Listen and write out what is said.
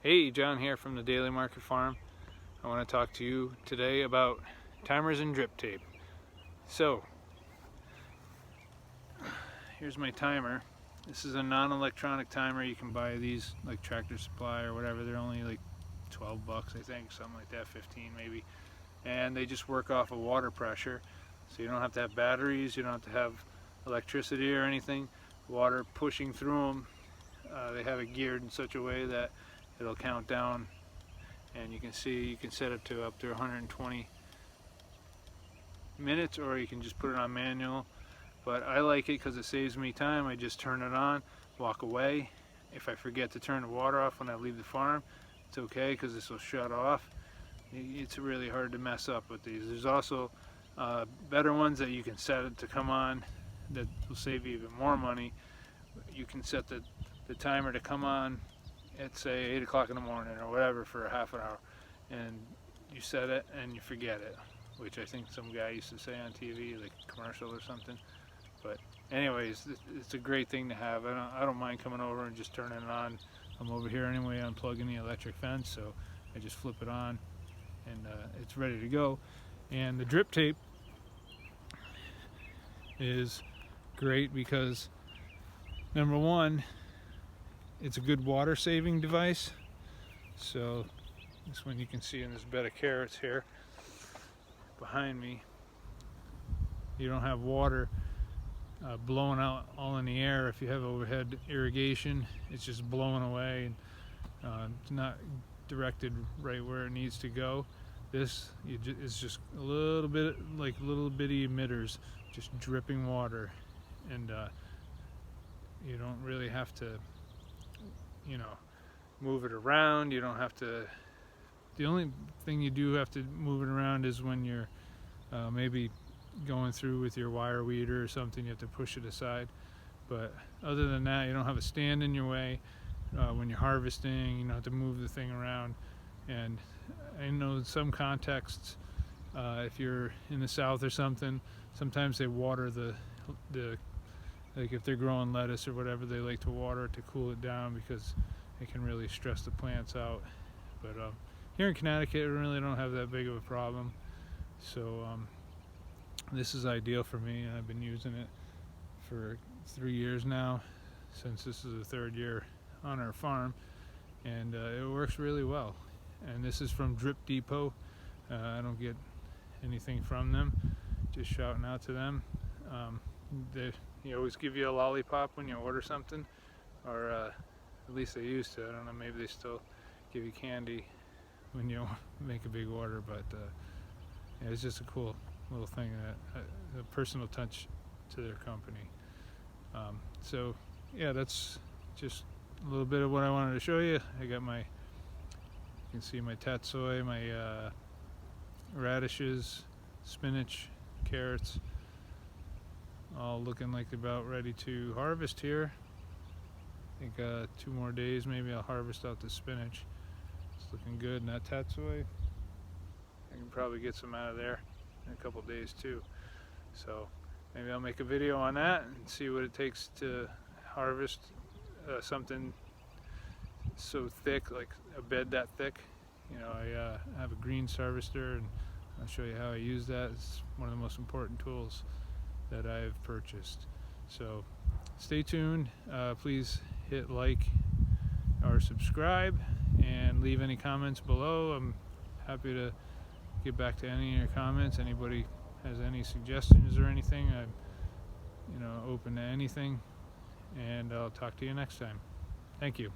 Hey, John here from the Daily Market Farm. I want to talk to you today about timers and drip tape. So, here's my timer. This is a non-electronic timer. You can buy these like Tractor Supply or whatever. They're only like 12 bucks, I think, something like that, 15 maybe. And they just work off of water pressure. So you don't have to have batteries, you don't have to have electricity or anything. Water pushing through them. They have it geared in such a way that it'll count down, and you can see you can set it to up to 120 minutes, or you can just put it on manual. But I like it because it saves me time. I just turn it on, walk away. If I forget to turn the water off when I leave the farm, it's okay because this will shut off. It's really hard to mess up with these. There's also better ones that you can set it to come on that will save you even more money. You can set the timer to come on at say 8 o'clock in the morning or whatever for a half an hour, and you set it and you forget it, which I think some guy used to say on TV, like a commercial or something. But anyways, it's a great thing to have. I don't mind coming over and just turning it on. I'm over here anyway unplugging the electric fence, so I just flip it on and it's ready to go. And the drip tape is great because, number one, it's a good water saving device. So this one you can see in this bed of carrots here behind me. You don't have water blowing out all in the air. If you have overhead irrigation, it's just blowing away and it's not directed right where it needs to go. This is just a little bit like little bitty emitters just dripping water, and you don't really have to move it around. You don't have to. The only thing you do have to move it around is when you're maybe going through with your wire weeder or something. You have to push it aside, but other than that, you don't have a stand in your way. When you're harvesting, you don't have to move the thing around. And I know in some contexts, if you're in the south or something, sometimes they water the like if they're growing lettuce or whatever, they like to water it to cool it down because it can really stress the plants out. But here in Connecticut, we really don't have that big of a problem. So this is ideal for me, and I've been using it for 3 years now, since this is the third year on our farm, and it works really well. And this is from Drip Depot. I don't get anything from them, just shouting out to them. They always give you a lollipop when you order something, or at least they used to. I don't know, maybe they still give you candy when you make a big order, but yeah, it's just a cool little thing, a personal touch to their company. So yeah, that's just a little bit of what I wanted to show you. I got you can see my tatsoi, my radishes, spinach, carrots, all looking like they're about ready to harvest here. I think 2 more days maybe I'll harvest out the spinach. It's looking good, and that tatsoi, I can probably get some out of there in a couple days too. So maybe I'll make a video on that and see what it takes to harvest something so thick, like a bed that thick. I have a greens harvester, and I'll show you how I use that. It's one of the most important tools that I've purchased. So stay tuned. Please hit like or subscribe and leave any comments below. I'm happy to get back to any of your comments. Anybody has any suggestions or anything, I'm open to anything, and I'll talk to you next time. Thank you.